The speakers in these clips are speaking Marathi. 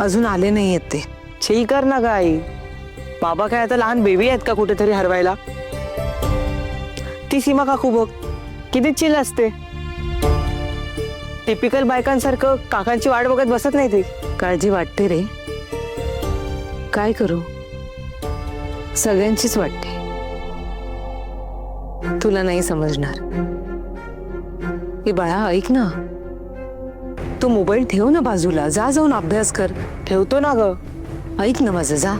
अजून आले नाही आहेत ते. छी कर ना ग आई. बाबा काय आता लहान बेबी आहेत का कुठेतरी हरवायला? ती सीमा काकू बघ किती चिल असते. टिपिकल बायकांसारखं काकांची वाट बघत बसत नाही ती. काळजी वाटते रे, काय करू, सगळ्यांचीच वाटते. तुला नाही समजणार. हे बाळा ऐक ना, तू मोबाईल ठेव ना बाजूला, जा जाऊन अभ्यास कर. ठेवतो ना ग. ऐक ना माझं, जा.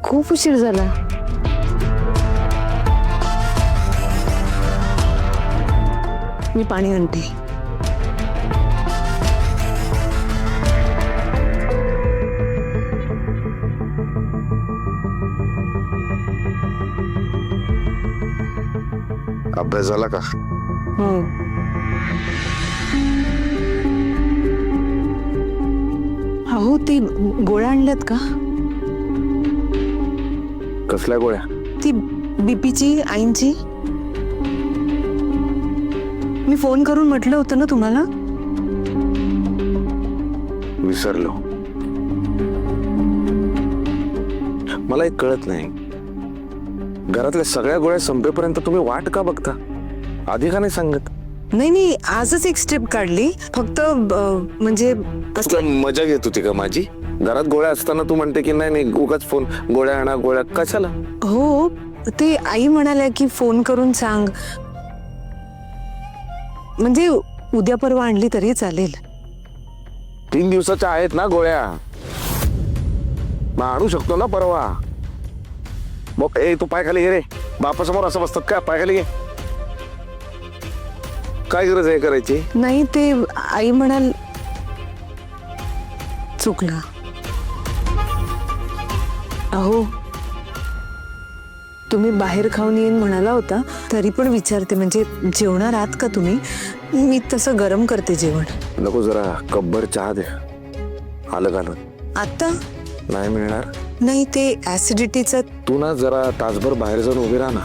खूप उशीर झाला. मी पाणी आणते. अभ्यास झाला का? अहो ती गोळ्या आणल्यात का? कसल्या गोळ्या? ती बीपीची, आईंची. मी फोन करून म्हटलं होतं ना तुम्हाला. विसरलो. मला एक कळत नाही, घरातल्या सगळ्या गोळ्या संपेपर्यंत तुम्ही वाट का बघता? आधी का नाही सांगत? नाही नाही, आजच एक स्टेप काढली फक्त. म्हणजे कसं मजा घेत होती का माझी? घरात गोळ्या असताना तू म्हणते की नाही नाही उगाच फोन, गोळ्या आणा गोळ्या, कशाला? हो, ते आई म्हणाल्या की फोन करून सांग. म्हणजे उद्या परवा आणली तरी चालेल. 3 दिवसाच्या आहेत ना गोळ्या, मग आणू शकतो ना परवा. मग ए तू पाय खाली घे रे. बापासमोर असं बसतात का? पाय खाली घे. काय गरज आहे करायची? नाही, ते आई म्हणाल. चुकला. अहो तुम्ही बाहेर खाऊन येईन म्हणाला होता, तरी पण विचारते. म्हणजे जेवणार आहात का तुम्ही? मी तसं गरम करते जेवण. नको, जरा कपभर चहा दे, आलं घालून. आता नाही मिळणार. नाही, ते ऍसिडिटीचं. तू ना जरा तासभर बाहेर जाऊन उभी राहा ना.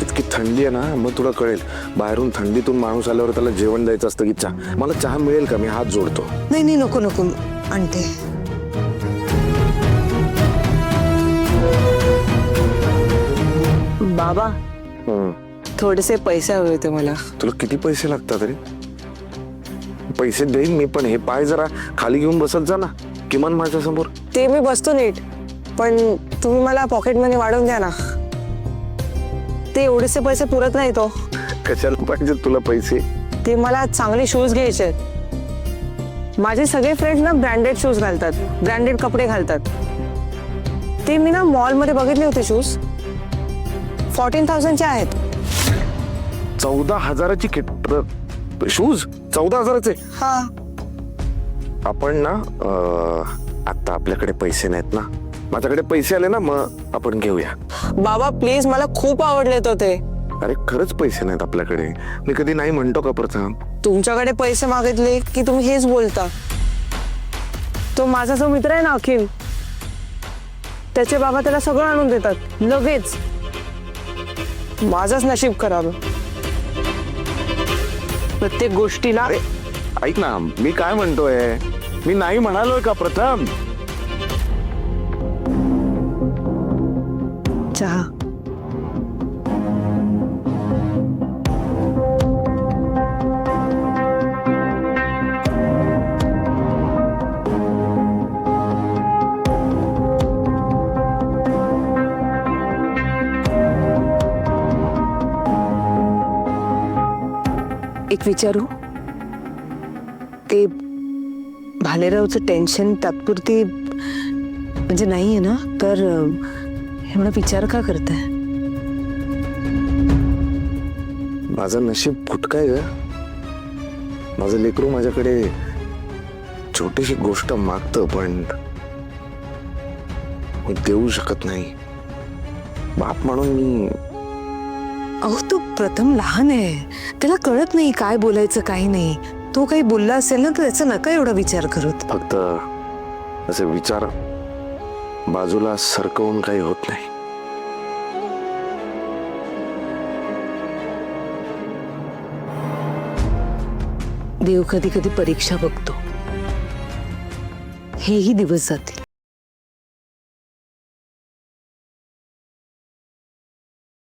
इतकी थंडी आहे ना, मग तुला कळेल. बाहेरून थंडीतून माणूस आल्यावर त्याला जेवण द्यायचं असतं की चहा. मला चहा मिळेल का? मी हात जोडतो. नाही नाही, नको नको, आणते. बाबा थोडेसे पैसे हवे होते मला. तुला किती पैसे लागतात रे? पैसे देईन मी, पण हे पाय जरा खाली घेऊन बसत जा ना किमान माझ्या समोर. ते मी बसतो नीट, पण तुम्ही मला पॉकेट मनी वाढवून द्या ना. ते एवढेसे पैसे पुरत नाही तो. कशाला पाहिजे तुला पैसे? ते मला चांगले शूज घ्यायचे आहेत. माझे सगळे फ्रेंड्स ना ब्रँडेड शूज घालतात, ब्रँडेड कपडे घालतात. ते मी ना मॉल मध्ये बघितले होते शूज. 14,000चे आहेत. 14,000ची किट शूज? 14,000चे? हा. आपण ना आता आपल्याकडे पैसे नाहीत ना. माझ्याकडे पैसे आले ना, मग आपण घेऊया. बाबा प्लीज, मला खूप आवडले तो ते. अरे खरंच पैसे नाहीत आपल्याकडे. मी कधी नाही म्हणतो का प्रथम? तुमच्याकडे पैसे मागितले की तुम्ही हेच बोलता. तो माझा जो मित्र आहे ना अखिल, त्याचे बाबा त्याला सगळं आणून देतात लगेच. माझंच नशीब खराब. प्रत्येक गोष्टीला. ऐक ना, मी काय म्हणतोय, मी नाही म्हणालोय का प्रथम? चहा. एक विचारू? ते भालेरावचं टेन्शन तात्पुरती म्हणजे नाहीये ना, तर एवढा विचार का करताय? माझं नशीब फुटकाय ग. माझं लेकरू माझ्याकडे छोटीशी गोष्ट मागतं, पण मी देऊ शकत नाही. बाप म्हणून मी. अहो तो प्रथम लहान आहे, त्याला कळत नाही काय बोलायचं काही नाही. तो काही बोलला असेल ना, तर त्याचा नका एवढा विचार करत. फक्त असे विचार बाजूला सरकवून काही होत नाही. देव कधी कधी परीक्षा बघतो. हेही दिवस जातील.